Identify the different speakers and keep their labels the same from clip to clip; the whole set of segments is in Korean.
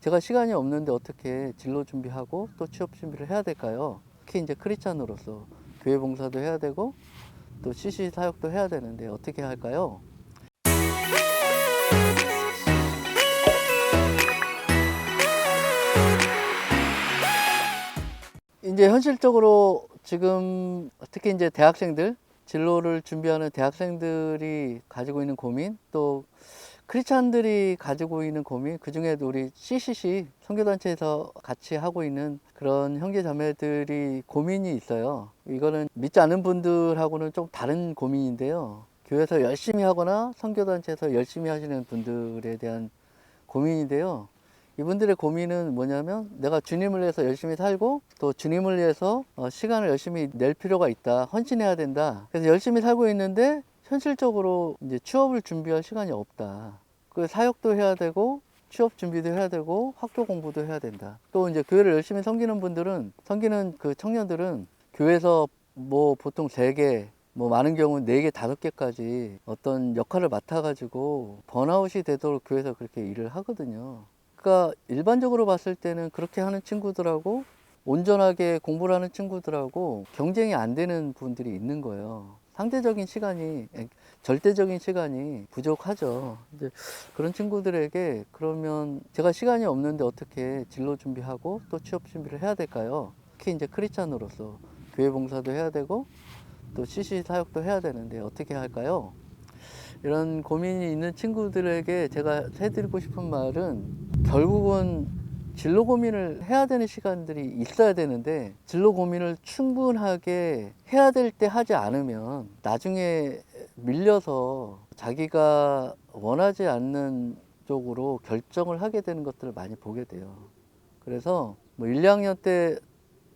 Speaker 1: 제가 시간이 없는데 어떻게 진로 준비하고 또 취업 준비를 해야 될까요? 특히 이제 크리스찬으로서 교회 봉사도 해야 되고 또 CC 사역도 해야 되는데 어떻게 할까요? 이제 현실적으로 지금 특히 이제 대학생들, 진로를 준비하는 대학생들이 가지고 있는 고민, 또 크리스찬들이 가지고 있는 고민, 그 중에도 우리 CCC 선교단체에서 같이 하고 있는 그런 형제 자매들이 고민이 있어요. 이거는 믿지 않는 분들하고는 좀 다른 고민인데요. 교회에서 열심히 하거나 선교단체에서 열심히 하시는 분들에 대한 고민인데요. 이분들의 고민은 뭐냐면 내가 주님을 위해서 열심히 살고 또 주님을 위해서 시간을 열심히 낼 필요가 있다. 헌신해야 된다. 그래서 열심히 살고 있는데 현실적으로 이제 취업을 준비할 시간이 없다. 그 사역도 해야 되고 취업 준비도 해야 되고 학교 공부도 해야 된다. 또 이제 교회를 열심히 섬기는 분들은 섬기는 그 청년들은 교회에서 뭐 보통 3개 뭐 많은 경우는 4개, 5개까지 어떤 역할을 맡아가지고 번아웃이 되도록 교회에서 그렇게 일을 하거든요. 그러니까 일반적으로 봤을 때는 그렇게 하는 친구들하고 온전하게 공부를 하는 친구들하고 경쟁이 안 되는 분들이 있는 거예요. 상대적인 시간이, 절대적인 시간이 부족하죠. 이제 그런 친구들에게 그러면 제가 시간이 없는데 어떻게 진로 준비하고 또 취업 준비를 해야 될까요? 특히 이제 크리스찬으로서 교회 봉사도 해야 되고 또 CC 사역도 해야 되는데 어떻게 할까요? 이런 고민이 있는 친구들에게 제가 해드리고 싶은 말은 결국은 진로 고민을 해야 되는 시간들이 있어야 되는데 진로 고민을 충분하게 해야 될 때 하지 않으면 나중에 밀려서 자기가 원하지 않는 쪽으로 결정을 하게 되는 것들을 많이 보게 돼요. 그래서 뭐 1, 2학년 때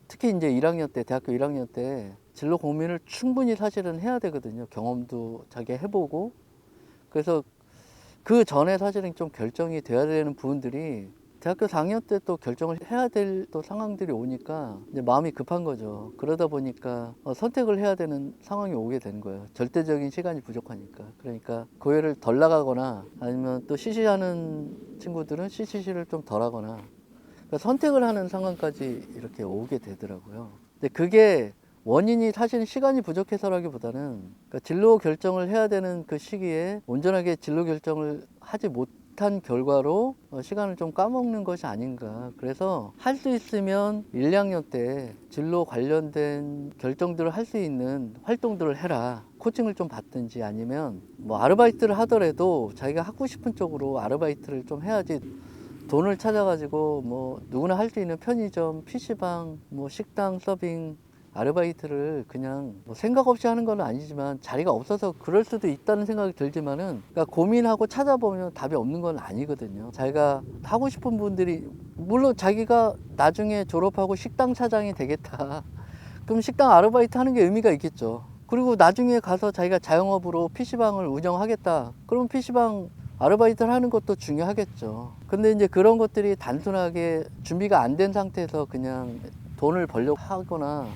Speaker 1: 특히 이제 1학년 때, 대학교 1학년 때 진로 고민을 충분히 사실은 해야 되거든요. 경험도 자기 해보고. 그래서 그 전에 사실은 좀 결정이 돼야 되는 부분들이 대학교 4학년 때 또 결정을 해야 될 또 상황들이 오니까 이제 마음이 급한 거죠. 그러다 보니까 선택을 해야 되는 상황이 오게 되는 거예요. 절대적인 시간이 부족하니까. 그러니까 교회를 덜 나가거나 아니면 또 CC하는 친구들은 CC를 좀 덜 하거나 그러니까 선택을 하는 상황까지 이렇게 오게 되더라고요. 근데 그게 원인이 사실 시간이 부족해서라기보다는 그러니까 진로 결정을 해야 되는 그 시기에 온전하게 진로 결정을 하지 못한 결과로 시간을 좀 까먹는 것이 아닌가. 그래서 할 수 있으면 1, 2학년 때 진로 관련된 결정들을 할 수 있는 활동들을 해라. 코칭을 좀 받든지 아니면 뭐 아르바이트를 하더라도 자기가 하고 싶은 쪽으로 아르바이트를 좀 해야지 돈을 찾아가지고 뭐 누구나 할 수 있는 편의점, PC방, 뭐 식당 서빙 아르바이트를 그냥 뭐 생각 없이 하는 건 아니지만 자리가 없어서 그럴 수도 있다는 생각이 들지만은 그러니까 고민하고 찾아보면 답이 없는 건 아니거든요. 자기가 하고 싶은 분들이 물론 자기가 나중에 졸업하고 식당 차장이 되겠다. 그럼 식당 아르바이트 하는 게 의미가 있겠죠. 그리고 나중에 가서 자기가 자영업으로 PC방을 운영하겠다. 그럼 PC방 아르바이트를 하는 것도 중요하겠죠. 근데 이제 그런 것들이 단순하게 준비가 안 된 상태에서 그냥 돈을 벌려고 하거나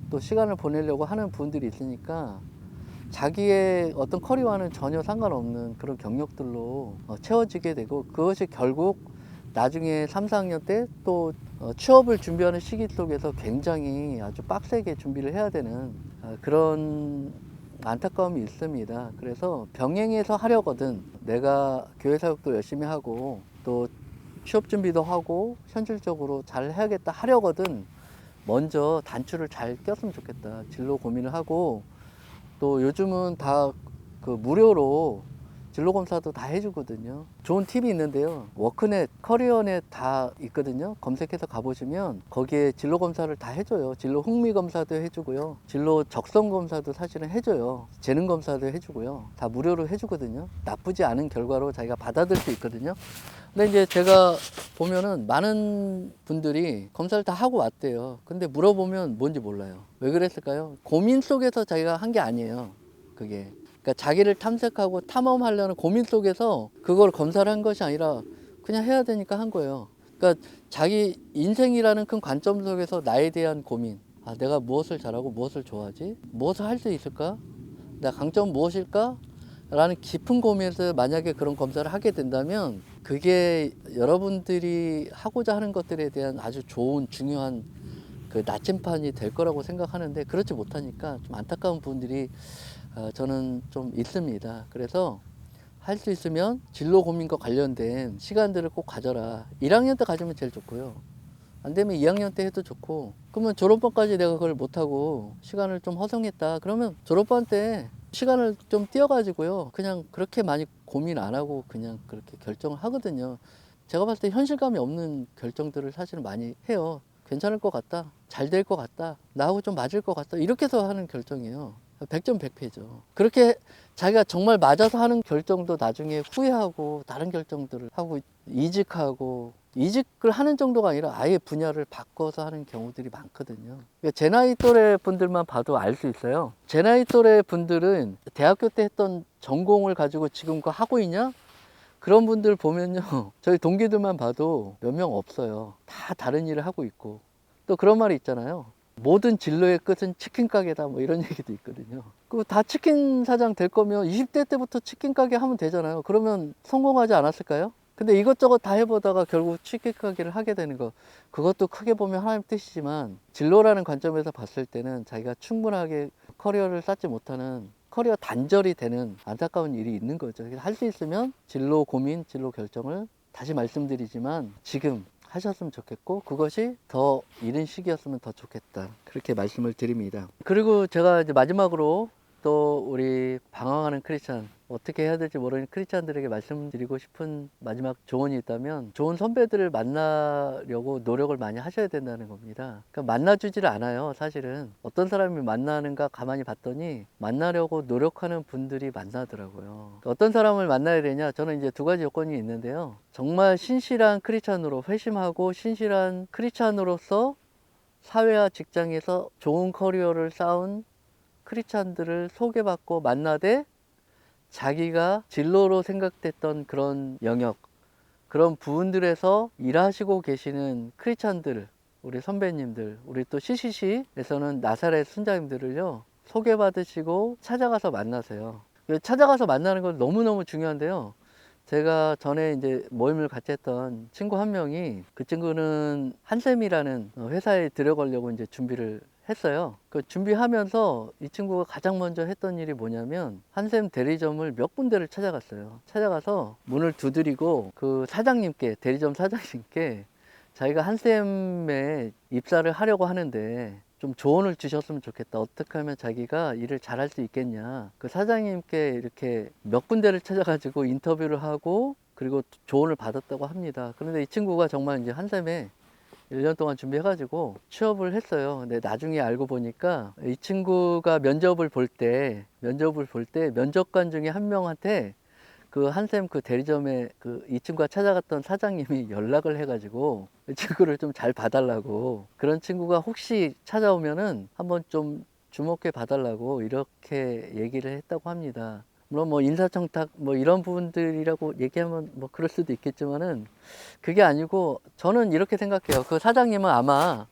Speaker 1: 또 시간을 보내려고 하는 분들이 있으니까 자기의 어떤 커리어와는 전혀 상관없는 그런 경력들로 채워지게 되고 그것이 결국 나중에 3, 4학년 때 또 취업을 준비하는 시기 속에서 굉장히 아주 빡세게 준비를 해야 되는 그런 안타까움이 있습니다. 그래서 병행해서 하려거든 내가 교회 사역도 열심히 하고 또 취업 준비도 하고 현실적으로 잘 해야겠다 하려거든 먼저 단추를 잘 꼈으면 좋겠다. 진로 고민을 하고 또 요즘은 다 그 무료로 진로 검사도 다 해주거든요. 좋은 팁이 있는데요. 워크넷, 커리어넷 다 있거든요. 검색해서 가보시면 거기에 진로 검사를 다 해줘요. 진로 흥미 검사도 해주고요. 진로 적성 검사도 사실은 해줘요. 재능 검사도 해주고요. 다 무료로 해주거든요. 나쁘지 않은 결과로 자기가 받아들 수 있거든요. 근데 이제 제가 보면은 많은 분들이 검사를 다 하고 왔대요. 근데 물어보면 뭔지 몰라요. 왜 그랬을까요? 고민 속에서 자기가 한 게 아니에요. 그게. 그러니까 자기를 탐색하고 탐험하려는 고민 속에서 그걸 검사를 한 것이 아니라 그냥 해야 되니까 한 거예요. 그러니까 자기 인생이라는 큰 관점 속에서 나에 대한 고민. 아, 내가 무엇을 잘하고 무엇을 좋아하지? 무엇을 할 수 있을까? 내 강점 무엇일까? 라는 깊은 고민에서 만약에 그런 검사를 하게 된다면 그게 여러분들이 하고자 하는 것들에 대한 아주 좋은 중요한 그 나침판이 될 거라고 생각하는데 그렇지 못하니까 좀 안타까운 부분들이 저는 좀 있습니다. 그래서 할 수 있으면 진로 고민과 관련된 시간들을 꼭 가져라. 1학년 때 가지면 제일 좋고요. 안 되면 2학년 때 해도 좋고, 그러면 졸업반까지 내가 그걸 못하고 시간을 좀 허송했다. 그러면 졸업반 때 시간을 좀 띄어가지고요. 그냥 그렇게 많이 고민 안 하고 그냥 그렇게 결정을 하거든요. 제가 봤을 때 현실감이 없는 결정들을 사실은 많이 해요. 괜찮을 것 같다. 잘 될 것 같다. 나하고 좀 맞을 것 같다. 이렇게 해서 하는 결정이에요. 100점 100패죠. 그렇게 자기가 정말 맞아서 하는 결정도 나중에 후회하고 다른 결정들을 하고 이직을 하는 정도가 아니라 아예 분야를 바꿔서 하는 경우들이 많거든요. 그러니까 제 나이 또래 분들만 봐도 알 수 있어요. 제 나이 또래 분들은 대학교 때 했던 전공을 가지고 지금 거 하고 있냐? 그런 분들 보면요. 저희 동기들만 봐도 몇 명 없어요. 다 다른 일을 하고 있고. 또 그런 말이 있잖아요. 모든 진로의 끝은 치킨 가게다 뭐 이런 얘기도 있거든요. 그 다 치킨 사장 될 거면 20대 때부터 치킨 가게 하면 되잖아요. 그러면 성공하지 않았을까요? 근데 이것저것 다 해보다가 결국 치킨 가게를 하게 되는 거, 그것도 크게 보면 하나님 뜻이지만 진로라는 관점에서 봤을 때는 자기가 충분하게 커리어를 쌓지 못하는 커리어 단절이 되는 안타까운 일이 있는 거죠. 할 수 있으면 진로 고민, 진로 결정을 다시 말씀드리지만 지금 하셨으면 좋겠고 그것이 더 이른 시기였으면 더 좋겠다. 그렇게 말씀을 드립니다. 그리고 제가 이제 마지막으로 또 우리 방황하는 크리스찬, 어떻게 해야 될지 모르는 크리스찬들에게 말씀드리고 싶은 마지막 조언이 있다면 좋은 선배들을 만나려고 노력을 많이 하셔야 된다는 겁니다. 그러니까 만나주지를 않아요. 사실은 어떤 사람이 만나는가 가만히 봤더니 만나려고 노력하는 분들이 만나더라고요. 어떤 사람을 만나야 되냐? 저는 이제 두 가지 요건이 있는데요. 정말 신실한 크리스찬으로 회심하고 신실한 크리스찬으로서 사회와 직장에서 좋은 커리어를 쌓은 크리스찬들을 소개받고 만나되 자기가 진로로 생각됐던 그런 영역, 그런 부분들에서 일하시고 계시는 크리스찬들, 우리 선배님들, 우리 또 CCC에서는 나사렛 순자님들을요 소개받으시고 찾아가서 만나세요. 찾아가서 만나는 건 너무너무 중요한데요. 제가 전에 이제 모임을 같이 했던 친구 한 명이, 그 친구는 한샘이라는 회사에 들어가려고 이제 준비를 했어요. 그 준비하면서 이 친구가 가장 먼저 했던 일이 뭐냐면 한샘 대리점을 몇 군데를 찾아갔어요. 찾아가서 문을 두드리고 그 사장님께, 대리점 사장님께 자기가 한샘에 입사를 하려고 하는데 좀 조언을 주셨으면 좋겠다. 어떻게 하면 자기가 일을 잘할 수 있겠냐. 그 사장님께 이렇게 몇 군데를 찾아가지고 인터뷰를 하고 그리고 조언을 받았다고 합니다. 그런데 이 친구가 정말 이제 한샘에 1년 동안 준비해가지고 취업을 했어요. 근데 나중에 알고 보니까 이 친구가 면접을 볼 때 면접관 중에 한 명한테 그 한샘 그 대리점에 그 이 친구가 찾아갔던 사장님이 연락을 해가지고 이 친구를 좀 잘 봐달라고, 그런 친구가 혹시 찾아오면은 한번 좀 주목해 봐달라고 이렇게 얘기를 했다고 합니다. 물론 뭐 인사청탁 뭐 이런 부분들이라고 얘기하면 뭐 그럴 수도 있겠지만은 그게 아니고 저는 이렇게 생각해요. 그 사장님은 아마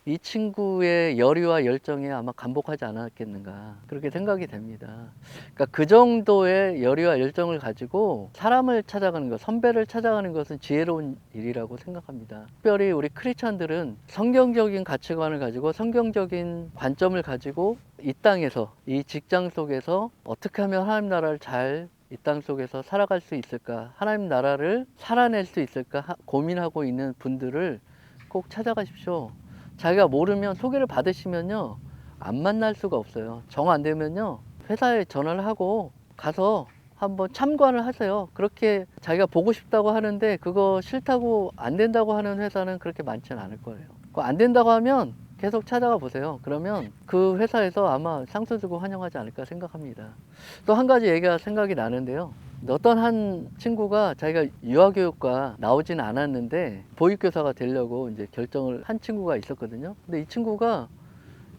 Speaker 1: 이 친구의 열의와 열정에 아마 감복하지 않았겠는가 그렇게 생각이 됩니다. 그러니까 그 정도의 열의와 열정을 가지고 사람을 찾아가는 것, 선배를 찾아가는 것은 지혜로운 일이라고 생각합니다. 특별히 우리 크리스찬들은 성경적인 가치관을 가지고 성경적인 관점을 가지고 이 땅에서, 이 직장 속에서 어떻게 하면 하나님 나라를 잘 이 땅 속에서 살아갈 수 있을까, 하나님 나라를 살아낼 수 있을까 고민하고 있는 분들을 꼭 찾아가십시오. 자기가 모르면 소개를 받으시면요 안 만날 수가 없어요. 정 안 되면요 회사에 전화를 하고 가서 한번 참관을 하세요. 그렇게 자기가 보고 싶다고 하는데 그거 싫다고 안 된다고 하는 회사는 그렇게 많지는 않을 거예요. 그거 안 된다고 하면 계속 찾아가 보세요. 그러면 그 회사에서 아마 상수 주고 환영하지 않을까 생각합니다. 또 한 가지 얘기가 생각이 나는데요. 어떤 한 친구가 자기가 유아교육과 나오진 않았는데 보육교사가 되려고 이제 결정을 한 친구가 있었거든요. 근데 이 친구가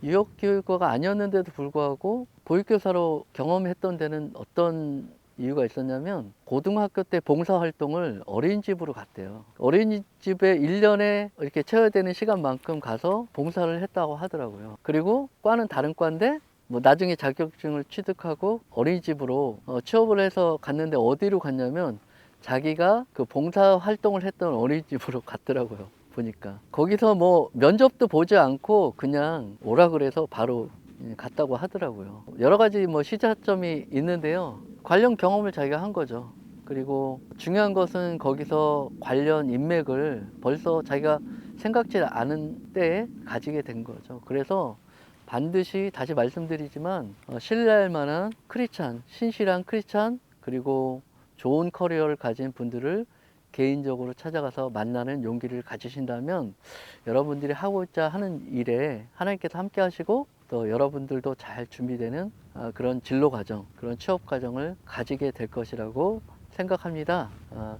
Speaker 1: 유아교육과가 아니었는데도 불구하고 보육교사로 경험했던 데는 어떤 이유가 있었냐면 고등학교 때 봉사활동을 어린이집으로 갔대요. 어린이집에 1년에 이렇게 채워야 되는 시간만큼 가서 봉사를 했다고 하더라고요. 그리고 과는 다른 과인데 뭐 나중에 자격증을 취득하고 어린이집으로 취업을 해서 갔는데 어디로 갔냐면 자기가 그 봉사 활동을 했던 어린이집으로 갔더라고요. 보니까 거기서 뭐 면접도 보지 않고 그냥 오라 그래서 바로 갔다고 하더라고요. 여러 가지 뭐 시사점이 있는데요. 관련 경험을 자기가 한 거죠. 그리고 중요한 것은 거기서 관련 인맥을 벌써 자기가 생각지 않은 때에 가지게 된 거죠. 그래서 반드시 다시 말씀드리지만 신뢰할 만한 크리스찬, 신실한 크리스찬, 그리고 좋은 커리어를 가진 분들을 개인적으로 찾아가서 만나는 용기를 가지신다면 여러분들이 하고자 하는 일에 하나님께서 함께 하시고 또 여러분들도 잘 준비되는 그런 진로 과정, 그런 취업 과정을 가지게 될 것이라고 생각합니다.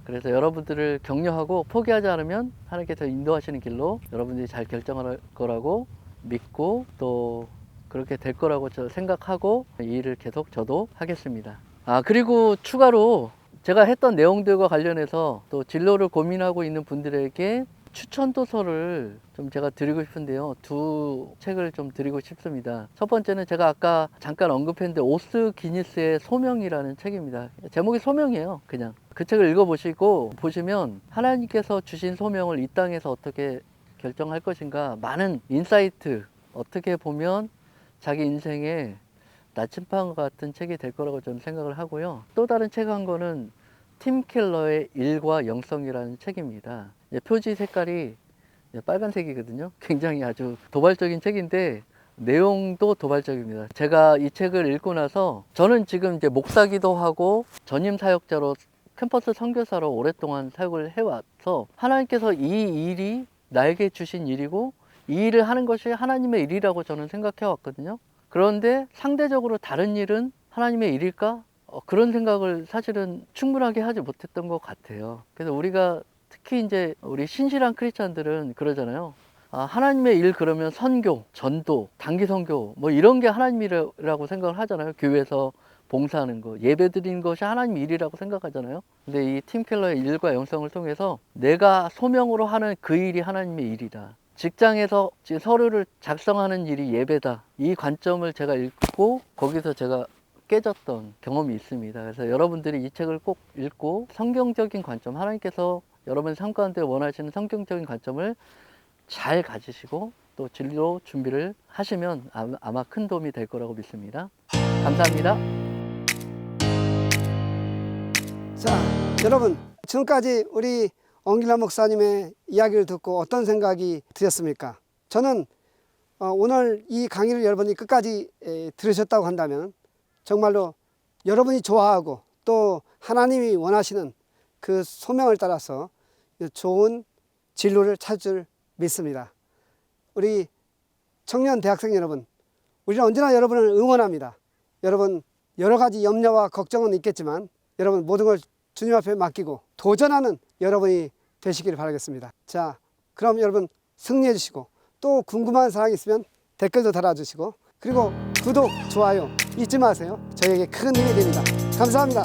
Speaker 1: 그래서 여러분들을 격려하고 포기하지 않으면 하나님께서 인도하시는 길로 여러분들이 잘 결정할 거라고 믿고 또 그렇게 될 거라고 저 생각하고 이 일을 계속 저도 하겠습니다. 그리고 추가로 제가 했던 내용들과 관련해서 또 진로를 고민하고 있는 분들에게 추천 도서를 좀 제가 드리고 싶은데요. 두 책을 좀 드리고 싶습니다. 첫 번째는 제가 아까 잠깐 언급했는데 오스 기니스의 소명이라는 책입니다. 제목이 소명이에요. 그냥 그 책을 읽어보시고 보시면 하나님께서 주신 소명을 이 땅에서 어떻게 결정할 것인가 많은 인사이트, 어떻게 보면 자기 인생의 나침반 같은 책이 될 거라고 저는 생각을 하고요. 또 다른 책 한 권은 팀 켈러의 일과 영성이라는 책입니다. 표지 색깔이 빨간색이거든요. 굉장히 아주 도발적인 책인데 내용도 도발적입니다. 제가 이 책을 읽고 나서 저는 지금 이제 목사기도 하고 전임 사역자로 캠퍼스 선교사로 오랫동안 사역을 해와서 하나님께서 이 일이 나에게 주신 일이고 이 일을 하는 것이 하나님의 일이라고 저는 생각해 왔거든요. 그런데 상대적으로 다른 일은 하나님의 일일까? 그런 생각을 사실은 충분하게 하지 못했던 것 같아요. 그래서 우리가 특히 이제 우리 신실한 크리스찬들은 그러잖아요. 하나님의 일 그러면 선교, 전도, 단기 선교 뭐 이런 게 하나님 일이라고 생각을 하잖아요. 교회에서 봉사하는 거, 예배 드리는 것이 하나님 일이라고 생각하잖아요. 근데 이 팀 켈러의 일과 영성을 통해서 내가 소명으로 하는 그 일이 하나님의 일이다. 직장에서 서류를 작성하는 일이 예배다. 이 관점을 제가 읽고 거기서 제가 깨졌던 경험이 있습니다. 그래서 여러분들이 이 책을 꼭 읽고 성경적인 관점, 하나님께서 여러분 삶 가운데 원하시는 성경적인 관점을 잘 가지시고 또 진로 준비를 하시면 아마 큰 도움이 될 거라고 믿습니다. 감사합니다.
Speaker 2: 자, 여러분 지금까지 우리 엉길라 목사님의 이야기를 듣고 어떤 생각이 드셨습니까? 저는 오늘 이 강의를 여러분이 끝까지 들으셨다고 한다면 정말로 여러분이 좋아하고 또 하나님이 원하시는 그 소명을 따라서 좋은 진로를 찾을 줄 믿습니다. 우리 청년 대학생 여러분, 우리는 언제나 여러분을 응원합니다. 여러분 여러 가지 염려와 걱정은 있겠지만 여러분 모든 걸 주님 앞에 맡기고 도전하는 여러분이 되시기를 바라겠습니다. 자, 그럼 여러분 승리해 주시고 또 궁금한 사항이 있으면 댓글도 달아주시고 그리고 구독, 좋아요 잊지 마세요. 저에게 큰 힘이 됩니다. 감사합니다.